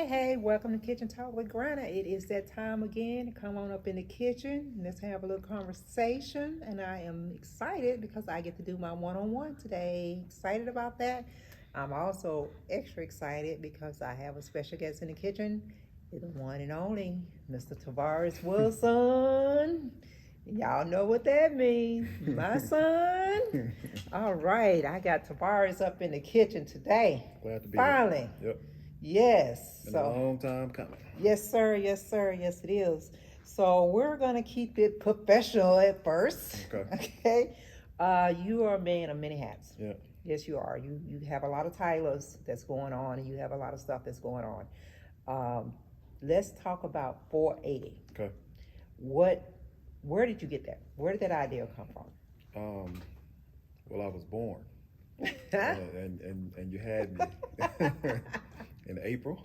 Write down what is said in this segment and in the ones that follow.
Hey, welcome to Kitchen Talk with Granna. It is that time again. Come on up in the kitchen. Let's have a little conversation. And I am excited because I get to do my one-on-one today. Excited about that. I'm also extra excited because I have a special guest in the kitchen. The one and only Mr. Tavares Wilson. Y'all know what that means. My son. All right, I got Tavares up in the kitchen today. Glad to be Finally. here. Yep. Yes. Been a long time coming. Yes, sir. Yes, sir. Yes, it is. So we're gonna keep it professional at first. Okay. Okay. You are a man of many hats. Yeah. Yes, you are. You have a lot of titles that's going on, and you have a lot of stuff that's going on. Let's talk about 480. Okay. Where did you get that? Where did that idea come from? Well, I was born, and you had me in April.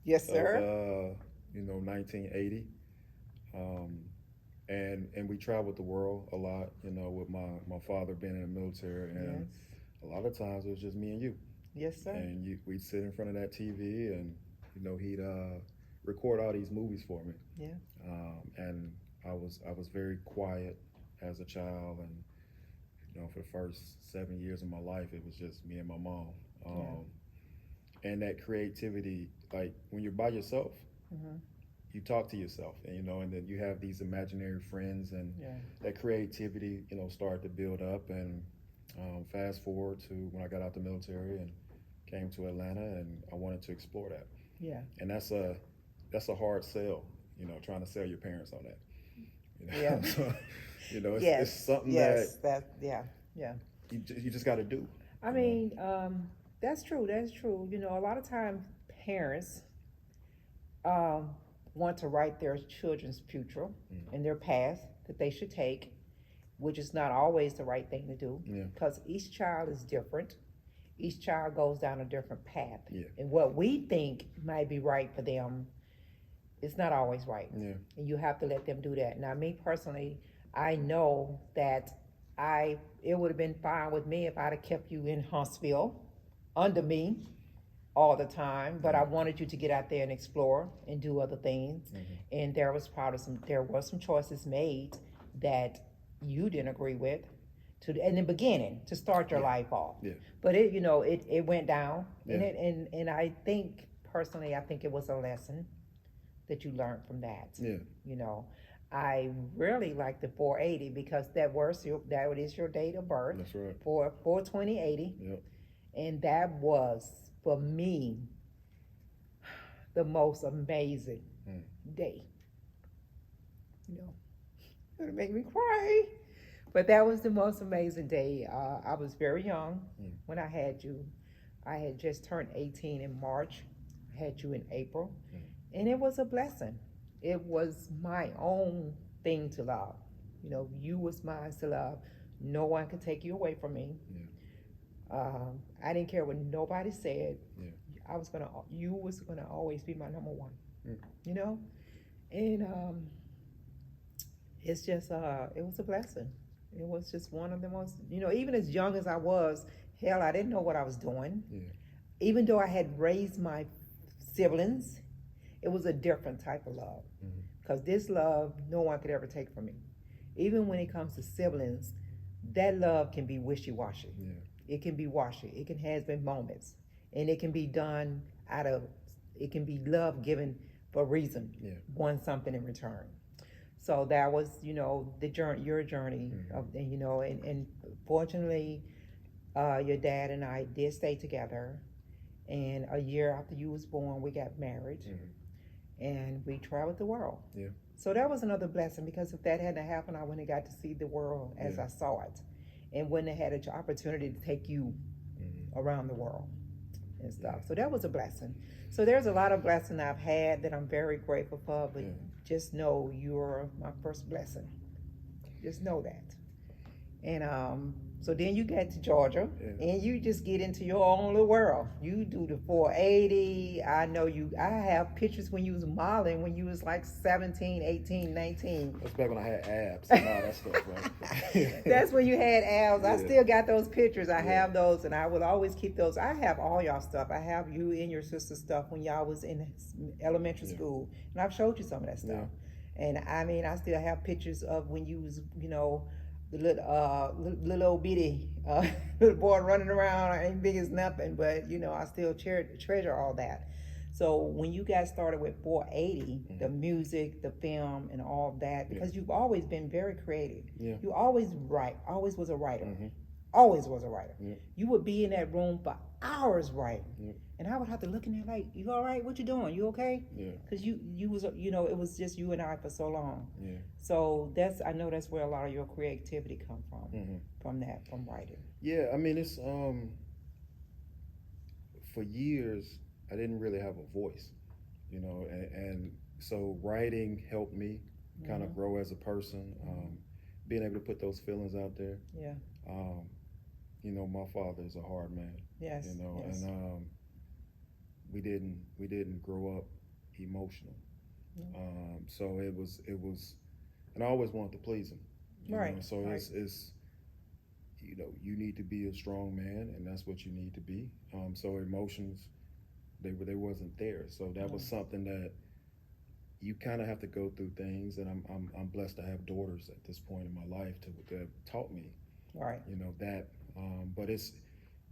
Yes, sir. Of, 1980. And we traveled the world a lot, with my father being in the military, and Yes. a lot of times it was just me and you. Yes, sir. And we'd sit in front of that TV, and he'd record all these movies for me. Yeah. And I was very quiet as a child, and for the first 7 years of my life, it was just me and my mom. And that creativity, like when you're by yourself, Mm-hmm. you talk to yourself, and then you have these imaginary friends, and Yeah. that creativity, started to build up. And fast forward to when I got out the military and came to Atlanta, and I wanted to explore that. Yeah. And that's a hard sell, trying to sell your parents on that. Yeah. So, it's, Yes. it's something Yes. that Yeah. you just got to do. I mean, that's true. That's true. A lot of times parents want to write their children's future and their path that they should take, which is not always the right thing to do. Yeah. Because each child is different. Each child goes down a different path. Yeah. And what we think might be right for them, it's not always right. Yeah. And you have to let them do that. Now, me personally, I know that it would have been fine with me if I'd have kept you in Huntsville under me all the time, but I wanted you to get out there and explore and do other things. And there was some choices made that you didn't agree with in the beginning to start your life off. Yeah. But it went down. Yeah. And I think personally, it was a lesson that you learned from that. Yeah. I really like the 480 because that is your date of birth. That's right. For 4/20/80. Yep. And that was, for me, the most amazing day. It'll make me cry. But that was the most amazing day. I was very young when I had you. I had just turned 18 in March. I had you in April. And it was a blessing. It was my own thing to love. You was mine to love. No one could take you away from me. Yeah. I didn't care what nobody said. Yeah. You was gonna always be my number one. Mm. And it's just it was a blessing. It was just one of the most, even as young as I was, hell, I didn't know what I was doing. Yeah. Even though I had raised my siblings, it was a different type of love. Because this love, no one could ever take from me. Even when it comes to siblings, that love can be wishy-washy. Yeah. It can be washy. It can have been moments. And it can be done it can be love given for a reason. Yeah. Want something in return. So that was, the journey, your journey of, and fortunately, your dad and I did stay together. And a year after you was born, we got married. And we traveled the world. Yeah. So that was another blessing, because if that hadn't happened, I wouldn't have got to see the world as I saw it, and wouldn't have had an opportunity to take you around the world and stuff. So that was a blessing. So there's a lot of blessing I've had that I'm very grateful for, but just know you're my first blessing. Just know that. And So then you get to Georgia, Yeah. and you just get into your own little world. You do the 480. I know you. I have pictures when you was modeling when you was like 17, 18, 19. That's back when I had abs and all that stuff, right? That's when you had abs. I Yeah. still got those pictures. I Yeah. have those, and I will always keep those. I have all y'all stuff. I have you and your sister stuff when y'all was in elementary Yeah. school, and I've showed you some of that stuff. And I mean, I still have pictures of when you was, the little old bitty little boy running around, ain't big as nothing, but I still treasure all that. So when you guys started with 480, the music, the film, and all that, because you've always been very creative. Yeah. You always write, always was a writer. Mm-hmm. Always was a writer. Yeah. You would be in that room for hours writing. Yeah. And I would have to look in there like, you all right? What you doing? You okay? Yeah. Because you was, it was just you and I for so long. Yeah. So I know that's where a lot of your creativity come from, from writing. Yeah, I mean, it's for years I didn't really have a voice, and so writing helped me kind of grow as a person, being able to put those feelings out there. Yeah. My father is a hard man. Yes. Yes. And we didn't grow up emotional. So it was, and I always wanted to please him. Right. So right. it's you need to be a strong man, and that's what you need to be. So emotions, they wasn't there. So that was something that you kind of have to go through things, and I'm blessed to have daughters at this point in my life to have taught me. Right. That, but it's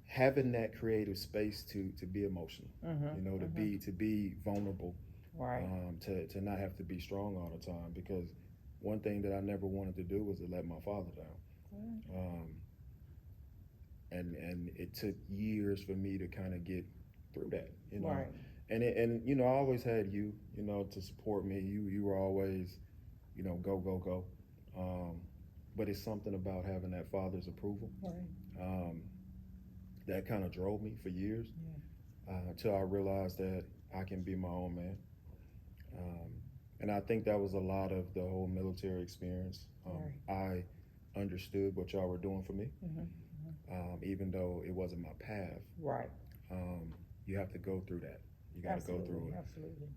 having that creative space to be emotional. To be vulnerable. Right. To not have to be strong all the time, because one thing that I never wanted to do was to let my father down. Right. And it took years for me to kind of get through that, Right. And I always had you, to support me. You were always, go. But it's something about having that father's approval. Right. That kind of drove me for years, until I realized that I can be my own man. And I think that was a lot of the whole military experience. I understood what y'all were doing for me. Even though it wasn't my path. Right. You have to go through that. You got to go through it. Absolutely.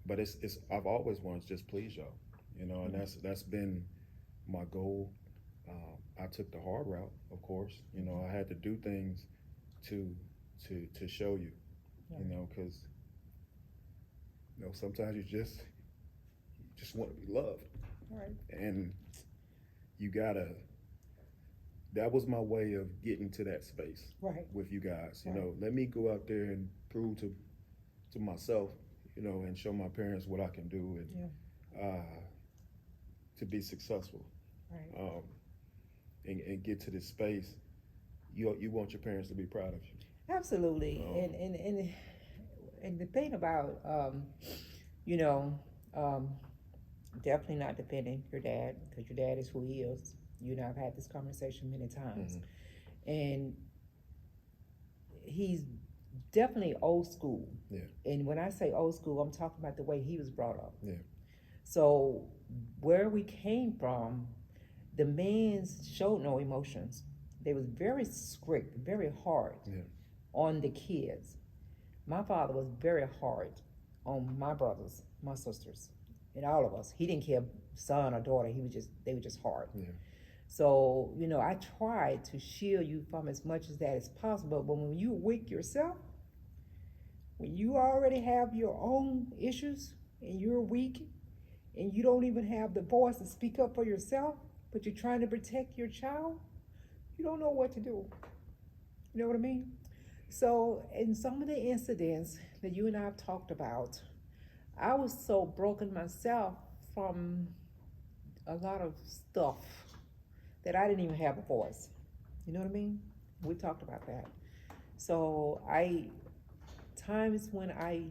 But it's I've always wanted to just please y'all, and that's been my goal. I took the hard route, of course. I had to do things to show you, because sometimes you just want to be loved. Right. And you gotta. That was my way of getting to that space. Right. With you guys. Right. Let me go out there and prove to myself, and show my parents what I can do, and to be successful. Right. And get to this space. You want your parents to be proud of you. Absolutely. And the thing about definitely not defending your dad, because your dad is who he is. You and I have had this conversation many times. And he's definitely old school. Yeah. And when I say old school, I'm talking about the way he was brought up. Yeah. So where we came from, the men showed no emotions. They was very strict, very hard on the kids. My father was very hard on my brothers, my sisters, and all of us. He didn't care son or daughter. They were just hard. Yeah. So, I tried to shield you from as much as that as possible. But when you're weak yourself, when you already have your own issues and you're weak and you don't even have the voice to speak up for yourself, but you're trying to protect your child, you don't know what to do. You know what I mean? So in some of the incidents that you and I have talked about, I was so broken myself from a lot of stuff that I didn't even have a voice. You know what I mean? We talked about that. So times when I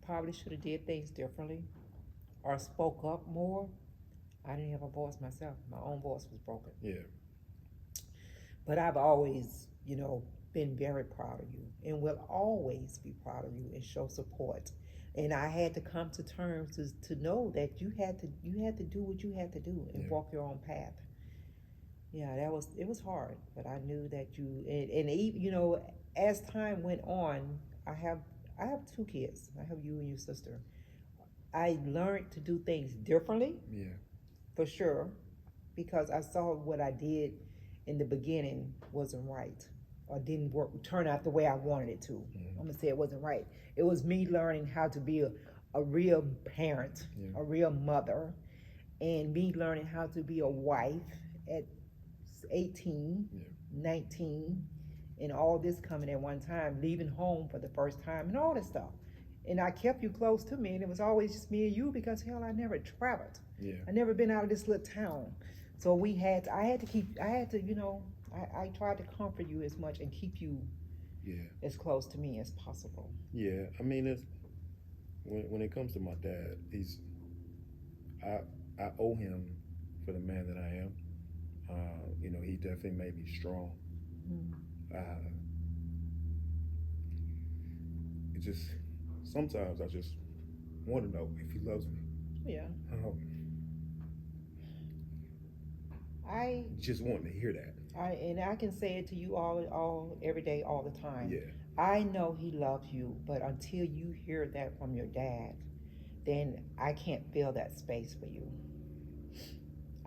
probably should have did things differently or spoke up more, I didn't have a voice myself. My own voice was broken. Yeah. But I've always, been very proud of you and will always be proud of you and show support. And I had to come to terms to know that you had to do what you had to do and walk your own path. Yeah, it was hard, but I knew that as time went on, I have I have two kids. I have you and your sister. I learned to do things differently Yeah. for sure because I saw what I did in the beginning wasn't right or didn't work turn out the way I wanted it to. Mm-hmm. I'm gonna say it wasn't right. It was me learning how to be a real parent, Yeah. a real mother, and me learning how to be a wife at 18, Yeah. 19, and all this coming at one time, leaving home for the first time, and all this stuff. And I kept you close to me, and it was always just me and you because hell, I never traveled. Yeah. I never been out of this little town. So I had to, I tried to comfort you as much and keep you Yeah. as close to me as possible. Yeah. I mean, it's when it comes to my dad, I I owe him for the man that I am. He definitely made me strong. Mm. Uh, it just sometimes I just want to know if he loves me. Yeah. Um, I just wanting to hear that. I can say it to you all every day, all the time. Yeah. I know he loves you, but until you hear that from your dad, then I can't fill that space for you.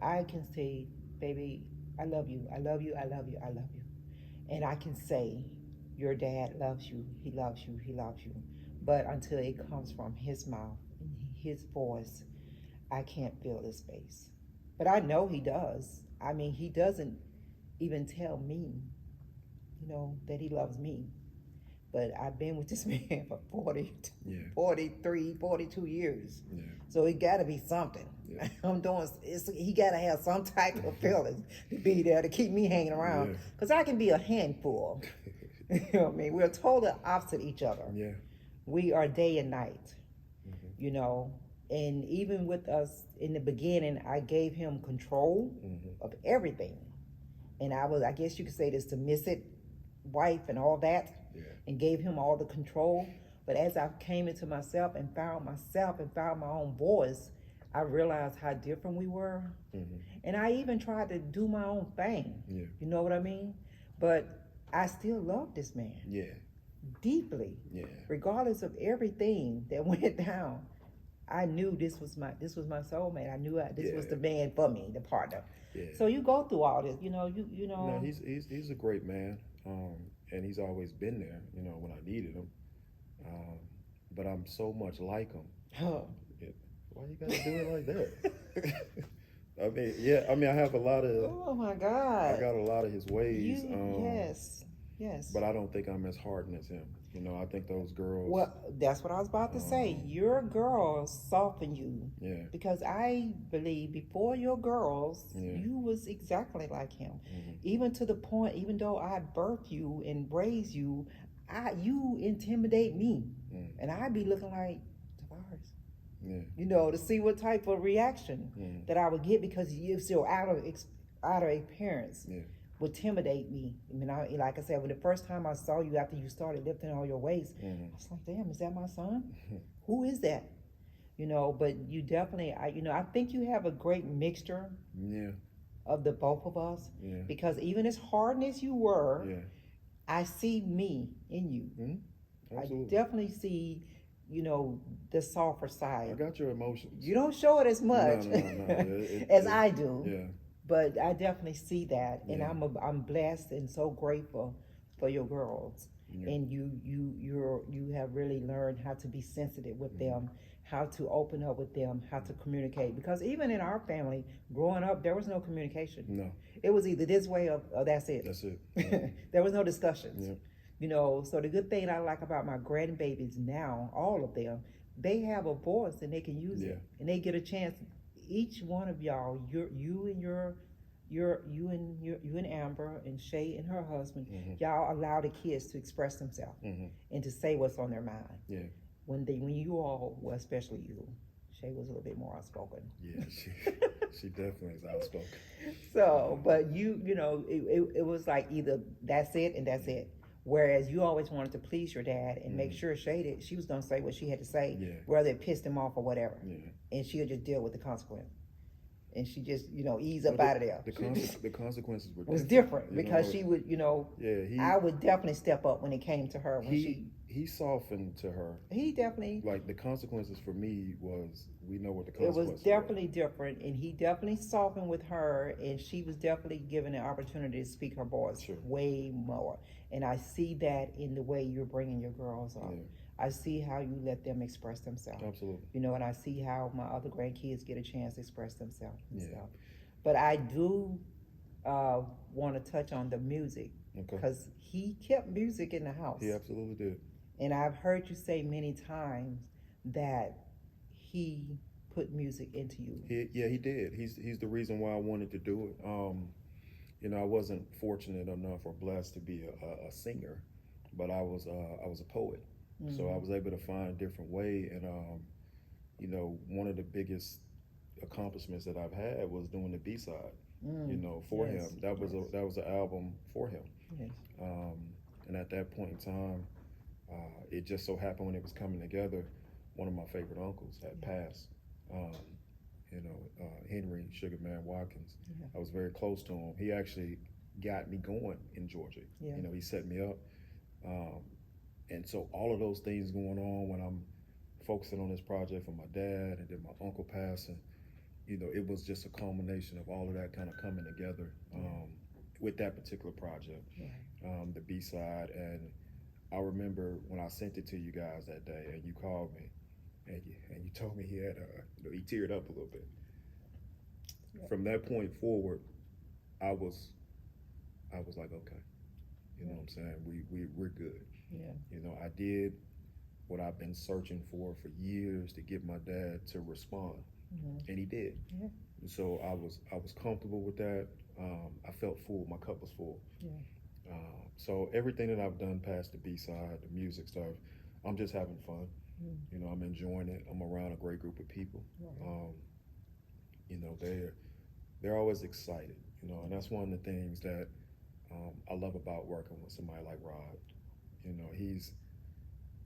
I can say, baby, I love you, I love you, I love you, I love you. And I can say, your dad loves you, he loves you, he loves you. But until it comes from his mouth, his voice, I can't fill this space. But I know he does. I mean, he doesn't even tell me, that he loves me. But I've been with this man for 40, Yeah. 43, 42 years. Yeah. So it got to be something. Yeah. He got to have some type of feelings to be there to keep me hanging around. Yeah. Because I can be a handful. You know what I mean? We're totally opposite each other. Yeah. We are day and night, Mm-hmm. And even with us in the beginning, I gave him control Mm-hmm. of everything. And I guess you could say, the submissive wife and all that, Yeah. and gave him all the control. But as I came into myself and found my own voice, I realized how different we were. Mm-hmm. And I even tried to do my own thing. Yeah. You know what I mean? But I still love this man. Yeah. Deeply. Yeah. Regardless of everything that went down, I knew this was my soulmate. I knew this was the man for me, the partner. Yeah. So you go through all this, you know. No, he's a great man, and he's always been there, when I needed him. But I'm so much like him. Huh. Why you gotta do it like that? I mean, I have a lot of. Oh my God. I got a lot of his ways. Yes. But I don't think I'm as hardened as him. I think those girls. Well, that's what I was about to say. Your girls soften you. Yeah. Because I believe before your girls, Yeah. you was exactly like him. Mm-hmm. Even to the point, even though I birthed you and raised you, you intimidate me. Mm. And I'd be looking like, Tavares. Yeah. To see what type of reaction that I would get because you're still out of appearance. Yeah. Would intimidate me. I mean, like I said, when the first time I saw you after you started lifting all your weights, I was like, damn, is that my son? Who is that? But you definitely, I think you have a great mixture of the both of us. Yeah. Because even as hard as you were, Yeah. I see me in you. Mm-hmm. I Absolutely. definitely see, the softer side. I got your emotions. You don't show it as much No. as I do. Yeah. But I definitely see that, and Yeah. I'm blessed and so grateful for your girls, Yeah. and you have really learned how to be sensitive with them, how to open up with them, how to communicate. Because even in our family, growing up, there was no communication. No. It was either this way or that's it. That's it. Yeah. There was no discussions. Yeah. So the good thing I like about my grandbabies now, all of them, they have a voice and they can use it, and they get a chance. Each one of y'all, you and Amber and Shay and her husband, y'all allow the kids to express themselves and to say what's on their mind. Yeah. When you all, well, especially you, Shay was a little bit more outspoken. Yeah, she definitely is outspoken. So, but it was like either that's it and that's it. Whereas you always wanted to please your dad and make sure she was going to say what she had to say, whether it pissed him off or whatever. Yeah. And she'll just deal with the consequence. and she just, ease up out of there. The consequences were was different because know? she would, Yeah, I would definitely step up when it came to her. He softened to her. He definitely, like the consequences for me was, we know what the consequences it was definitely different, and he definitely softened with her, and she was definitely given an opportunity to speak her voice way more. And I see that in the way you're bringing your girls up. Yeah. I see how you let them express themselves. Absolutely. And I see how my other grandkids get a chance to express themselves and Yeah. stuff. But I do want to touch on the music, because he kept music in the house. He absolutely did. And I've heard you say many times that he put music into you. He did. He's the reason why I wanted to do it. I wasn't fortunate enough or blessed to be a singer, but I was a poet. Mm-hmm. So I was able to find a different way. And one of the biggest accomplishments that I've had was doing the B-side. For him. That was an album for him. Yes. And at that point in time, it just so happened when it was coming together, one of my favorite uncles had passed. Henry Sugarman Watkins. Yeah. I was very close to him. He actually got me going in Georgia. Yeah. He set me up. And so all of those things going on when I'm focusing on this project for my dad and then my uncle passing, it was just a culmination of all of that kind of coming together with that particular project, the B-side. And I remember when I sent it to you guys that day, and you called me, and you told me he had, he teared up a little bit. Yeah. From that point forward, I was like, okay, what I'm saying? We're good. Yeah. I did what I've been searching for years to get my dad to respond, and he did. Yeah. And so I was comfortable with that. I felt full. My cup was full. Yeah. So everything that I've done past the B-side, the music stuff, I'm just having fun. I'm enjoying it. I'm around a great group of people. Right. They're always excited. And that's one of the things that I love about working with somebody like Rod.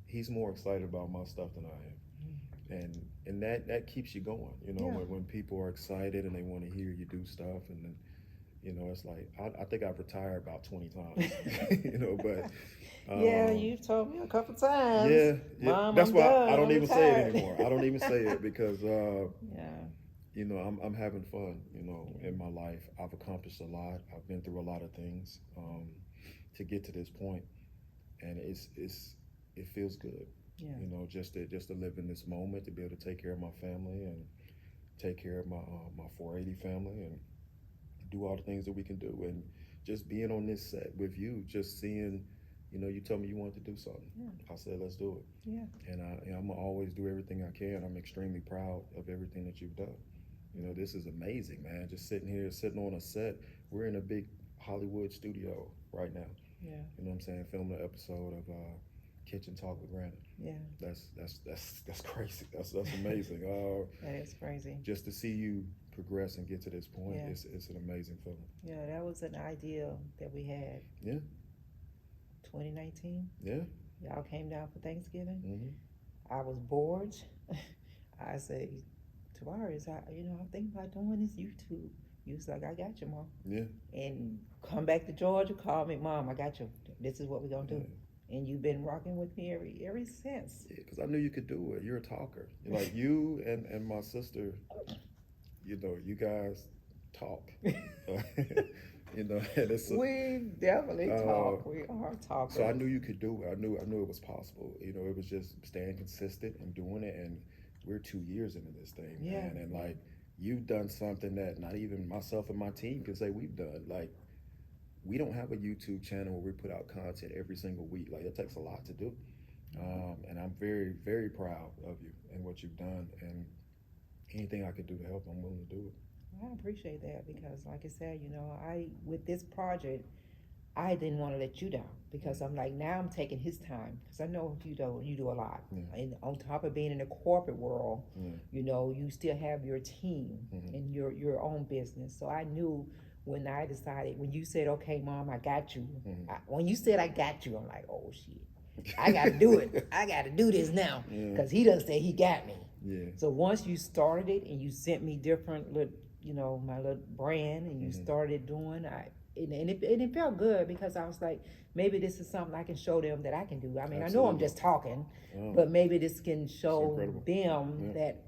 He's more excited about my stuff than I am, and that keeps you going. When people are excited and they want to hear you do stuff, and then. It's like, I think I've retired about 20 times, but. Yeah, you've told me a couple times. Yeah. Mom, that's I'm why done. I don't I'm even retired. say it anymore. I don't even say it because, I'm having fun, in my life. I've accomplished a lot. I've been through a lot of things to get to this point, and it feels good. Yeah. Just to live in this moment, to be able to take care of my family and take care of my 480 family and do all the things that we can do, and just being on this set with you, just seeing, you told me you wanted to do something. Yeah. I said, let's do it. Yeah. And I'm gonna always do everything I can. I'm extremely proud of everything that you've done. This is amazing, man. Just sitting on a set. We're in a big Hollywood studio right now. Yeah. You know what I'm saying? Filming an episode of Kitchen Talk with Granna. Yeah. That's crazy. That's amazing. That is crazy. Just to see you progress and get to this point, it's an amazing feeling. Yeah, that was an idea that we had. Yeah. 2019. Yeah. Y'all came down for Thanksgiving. Mm-hmm. I was bored. I said, Tavares, I'm thinking about doing this YouTube. You was like, I got you, Mom. Yeah. And come back to Georgia, call me, Mom, I got you. This is what we're going to do. Yeah. And you've been rocking with me ever since. Yeah, because I knew you could do it. You're a talker. Like you and my sister, you guys talk. And it's we definitely talk. We are talkers. So I knew you could do it. I knew it was possible. It was just staying consistent and doing it. And we're 2 years into this thing, man. And like, you've done something that not even myself and my team can say we've done. Like, we don't have a YouTube channel where we put out content every single week. Like, it takes a lot to do. And I'm very, very proud of you and what you've done. And anything I could do to help, I'm willing to do it. I appreciate that because, like I said, with this project, I didn't want to let you down because I'm like, now I'm taking his time because I know you do a lot. Yeah. And on top of being in the corporate world, you still have your team and your own business. So I knew when you said, okay, Mom, I got you. When you said I got you, I'm like, oh, shit. I got to do it. I got to do this now because he done said he got me. Yeah. So once you started it and you sent me different little my little brand, and you Mhm. started doing. And it felt good because I was like, maybe this is something I can show them that I can do. I mean, I know I'm Absolutely. just talking, Oh, but maybe this can show incredible. them Yeah. that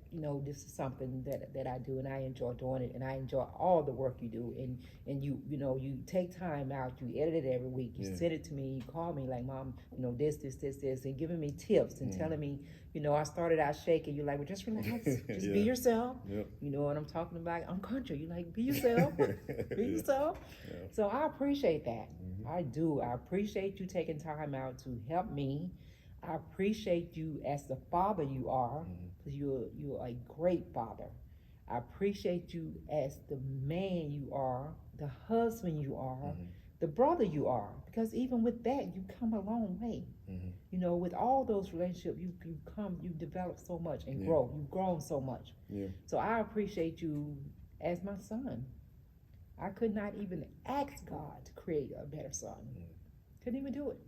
this is something that I do, and I enjoy doing it, and I enjoy all the work you do, and you take time out, you edit it every week, you Yeah. send it to me, you call me like, Mom, this, and giving me tips and telling me, I started out shaking. You're like, well, just relax, just be Yeah. yourself. Yep. You know what I'm talking about? I'm country. You like, be yourself, be yourself. Yeah. So I appreciate that. Mhm. I do. I appreciate you taking time out to help me. I appreciate you as the father you are, because you're a great father. I appreciate you as the man you are, the husband you are, the brother you are, because even with that, you come a long way. With all those relationships, you develop so much and Yeah. grow. You've grown so much. Yeah. So I appreciate you as my son. I could not even ask God to create a better son. Couldn't even do it.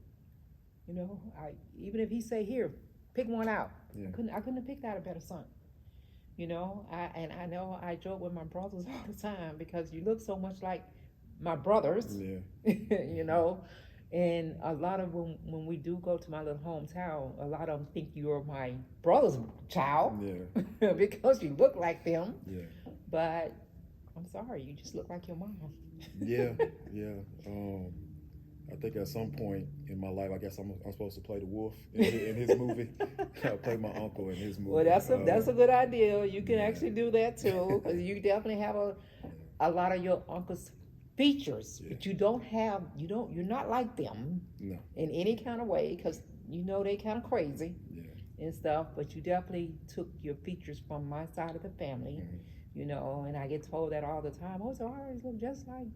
Even if he say, here, pick one out. Yeah. I couldn't have picked out a better son. I know I joke with my brothers all the time because you look so much like my brothers. Yeah. And a lot of when we do go to my little hometown, a lot of them think you're my brother's child. Yeah. Because you look like them. Yeah. But I'm sorry, you just look like your mom. Yeah. Yeah. I think at some point in my life, I guess I'm supposed to play the wolf in his movie. I'll play my uncle in his movie. Well, that's a good idea. You can yeah. actually do that too, because you definitely have a lot of your uncle's features, Yeah. but you're not like them No. in any kind of way, because they kind of crazy Yeah. and stuff. But you definitely took your features from my side of the family, and I get told that all the time. Oh, Tavares look just like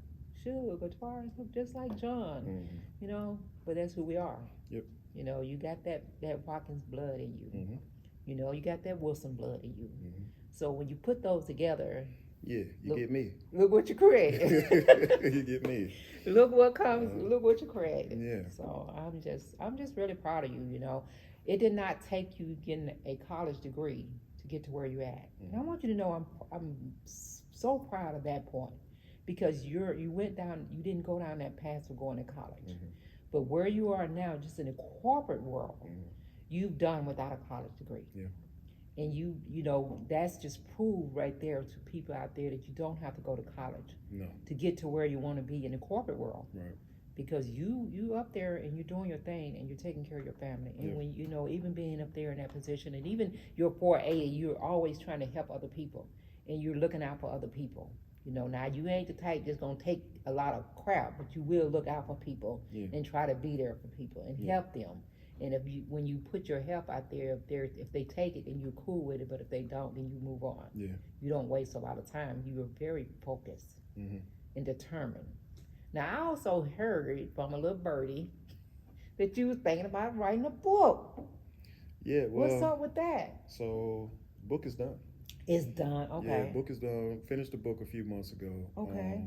Sugar. Tavares look just like John. But that's who we are. Yep. You got that Watkins blood in you. You got that Wilson blood in you. So when you put those together, yeah, you get me. Look what you created. You get me. Look what comes. Look what you created. Yeah. So I'm just really proud of you. It did not take you getting a college degree to get to where you're at. And I want you to know I'm so proud of that point, because you didn't go down that path of going to college. But where you are now, just in the corporate world, you've done without a college degree. Yeah. And that's just proved right there to people out there that you don't have to go to college to get to where you want to be in the corporate world. Right. Because you up there and you're doing your thing and you're taking care of your family. And when even being up there in that position, and even your 4A, you're always trying to help other people and you're looking out for other people. Now you ain't the type that's gonna take a lot of crap, but you will look out for people and try to be there for people and help them. And when you put your help out there, if they take it, then you're cool with it. But if they don't, then you move on. Yeah. You don't waste a lot of time. You are very focused and determined. Now I also heard from a little birdie that you was thinking about writing a book. Yeah. Well, what's up with that? So, book is done. It's done. Okay. Yeah, book is done. Finished the book a few months ago. Okay.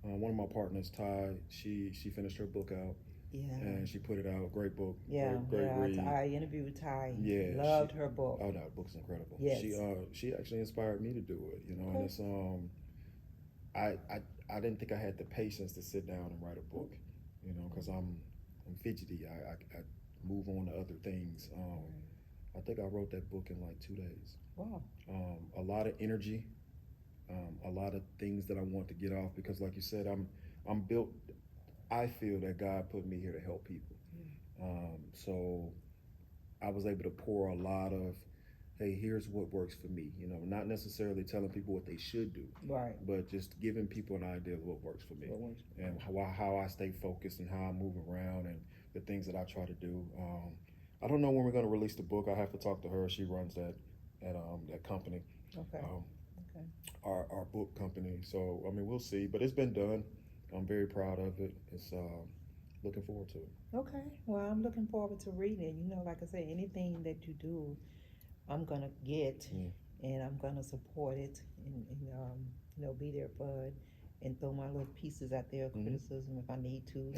One of my partners, Ty, she finished her book out. Yeah. And she put it out. Great book. Yeah. Great read. I interviewed Ty. Yeah. Loved her book. Oh, that book's incredible. Yes. She actually inspired me to do it. And it's I didn't think I had the patience to sit down and write a book. Because I'm fidgety. I move on to other things. I think I wrote that book in like 2 days. Wow. A lot of energy, a lot of things that I want to get off, because like you said, I'm built. I feel that God put me here to help people. So I was able to pour a lot of, hey, here's what works for me. Not necessarily telling people what they should do, right? But just giving people an idea of what works for me, and how I stay focused and how I move around and the things that I try to do. I don't know when we're going to release the book. I have to talk to her. She runs that company. Okay. Okay. Our book company. So we'll see. But it's been done. I'm very proud of it. It's looking forward to it. Okay. Well, I'm looking forward to reading it. Like I say, anything that you do, I'm gonna get, and I'm gonna support it, and be there for it, and throw my little pieces out there of criticism if I need to.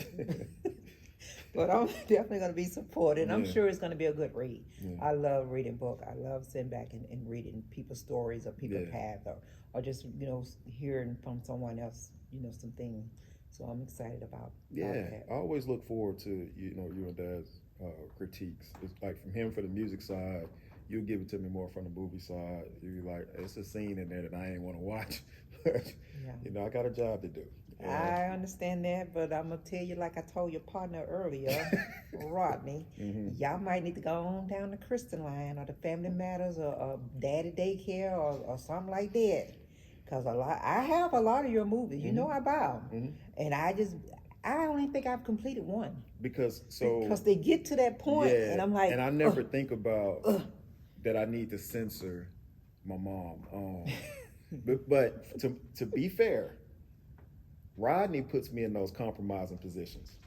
But I'm definitely going to be supported. I'm Yeah. sure it's going to be a good read. Yeah. I love reading book. I love sitting back and reading people's stories or people's Yeah. path or just, hearing from someone else, something. So I'm excited about Yeah, that. I always look forward to you and Dad's critiques. It's like from him for the music side, you give it to me more from the movie side. You like it's a scene in there that I ain't want to watch. Yeah. I got a job to do. I understand that, but I'm gonna tell you, like I told your partner earlier, Rodney, y'all might need to go on down the Christian line or the Family Matters or Daddy Daycare or something like that. Cause I have a lot of your movies. You know I buy them, and I don't even think I've completed one Because they get to that point, yeah, and I'm like, and I never think about that I need to censor my mom. But to be fair, Rodney puts me in those compromising positions.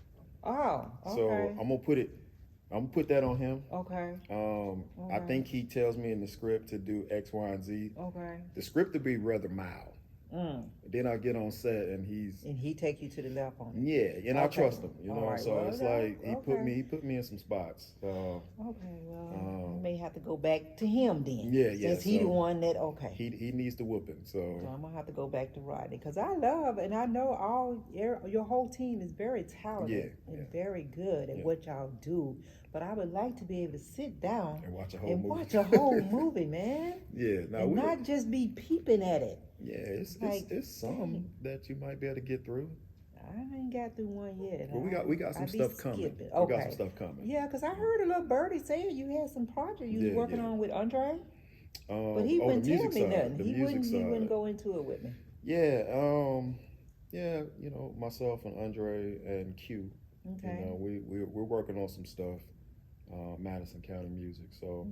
oh, okay. So I'm gonna put that on him. Okay. I think he tells me in the script to do X, Y, and Z. Okay. The script to be rather mild. Then I get on set and he take you to the left on it. Yeah, and I trust him. Right, so well, it's like he put me in some spots. Okay, well, you may have to go back to him then. Yeah. Since he the one that he needs the whooping. So I'm gonna have to go back to Rodney because I love and I know your whole team is very talented and very good at what y'all do. But I would like to be able to sit down and watch a whole movie, man. Yeah, and not just be peeping at it. Yeah, it's some that you might be able to get through. I ain't got through one yet. But we got some stuff coming. Okay. We got some stuff coming. Yeah, because I heard a little birdie saying you had some project you was working on with Andre. But he wouldn't tell me nothing. He wouldn't go into it with me. Yeah, myself and Andre and Q. Okay. We're working on some stuff. Madison County Music. So,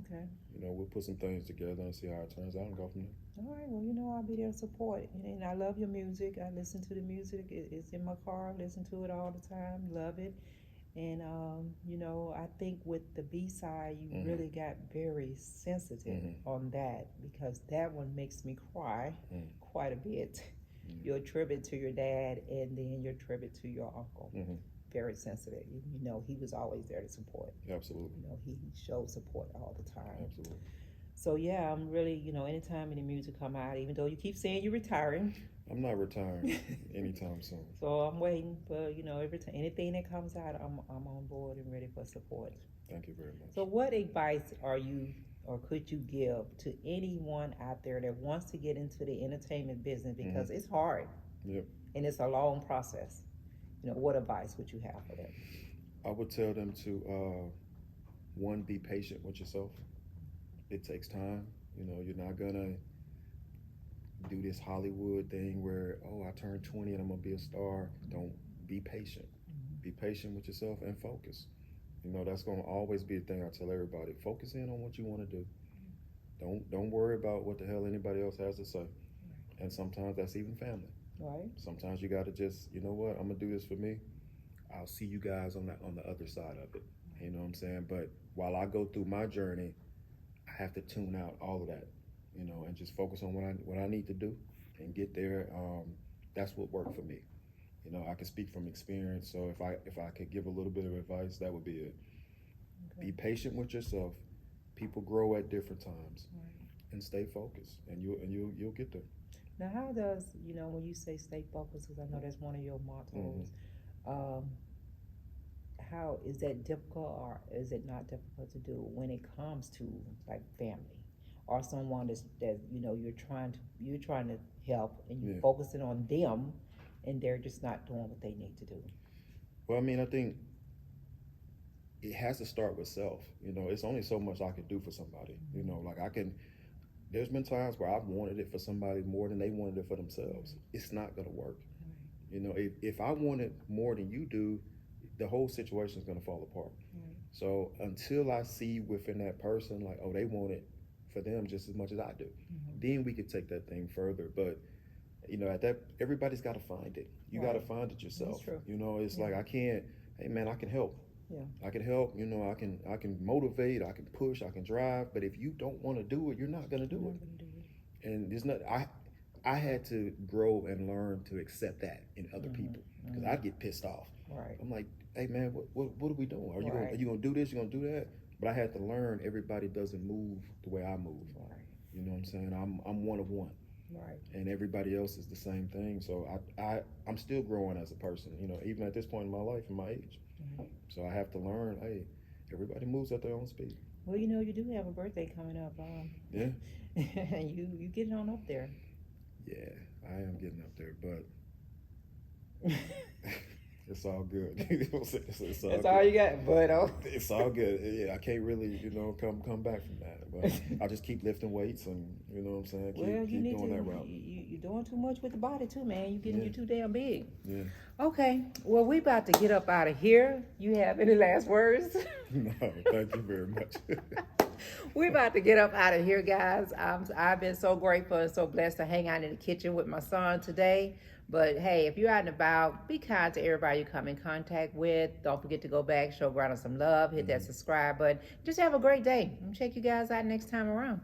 we'll put some things together and see how it turns out and go from there. All right. Well, I'll be there to support. And I love your music. I listen to the music. It's in my car. I listen to it all the time. Love it. And, I think with the B-side, you really got very sensitive on that because that one makes me cry quite a bit. Your tribute to your dad and then your tribute to your uncle. Very sensitive. He was always there to support. Absolutely. He showed support all the time. Absolutely. So yeah, I'm really, anytime any music come out, even though you keep saying you're retiring. I'm not retiring anytime soon. So I'm waiting for, every time anything that comes out, I'm on board and ready for support. Thank you very much. So what advice are you or could you give to anyone out there that wants to get into the entertainment business because it's hard. Yep. And it's a long process. What advice would you have for them? I would tell them to, one, be patient with yourself. It takes time. You're not gonna do this Hollywood thing where, I turned 20 and I'm gonna be a star. Don't be patient. Be patient with yourself and focus. That's gonna always be a thing I tell everybody. Focus in on what you want to do. Don't worry about what the hell anybody else has to say. And sometimes that's even family. Right. Sometimes you got to just, I'm gonna do this for me. I'll see you guys on the other side of it. You know what I'm saying? But while I go through my journey, I have to tune out all of that, and just focus on what I need to do and get there. That's what worked for me. I can speak from experience. So if I could give a little bit of advice, that would be it. Okay. Be patient with yourself. People grow at different times, and stay focused, and you'll get there. Now, how does, when you say stay focused, because I know that's one of your mottos, how is that difficult or is it not difficult to do when it comes to like family or someone that you're trying to help and you're focusing on them and they're just not doing what they need to do? Well, I think it has to start with self. It's only so much I can do for somebody. There's been times where I've wanted it for somebody more than they wanted it for themselves. It's not going to work. If I want it more than you do, the whole situation is going to fall apart. So until I see within that person, like, they want it for them just as much as I do, then we could take that thing further. But, at that, everybody's got to find it. You got to find it yourself. That's true. It's like, I can't, hey man, I can help. Yeah. I can help, I can motivate, I can push, I can drive, but if you don't want to do it, you're not going to do it. And there's not, I had to grow and learn to accept that in other people, because I'd get pissed off. Right. I'm like, hey man, what are we doing? Are you gonna do this? You gonna do that? But I had to learn everybody doesn't move the way I move. Right. You know what I'm saying? I'm one of one. Right. And everybody else is the same thing. So I'm still growing as a person, you know, even at this point in my life and my age. So I have to learn, hey, everybody moves at their own speed. Well, you know, you do have a birthday coming up. Yeah. you getting on up there. Yeah, I am getting up there, but it's all good. It's all That's good. all you got, but It's all good. Yeah, I can't really, come back from that. But I just keep lifting weights and, you know what I'm saying, keep going that route. You're doing too much with the body too, man. You're too damn big. Yeah. Okay, well, we about to get up out of here. You have any last words? No, thank you very much. We're about to get up out of here, guys. I've been so grateful and so blessed to hang out in the kitchen with my son today. But hey, if you're out and about, be kind to everybody you come in contact with. Don't forget to go back, show Granna some love, hit that subscribe button. Just have a great day. I'm check you guys out next time around.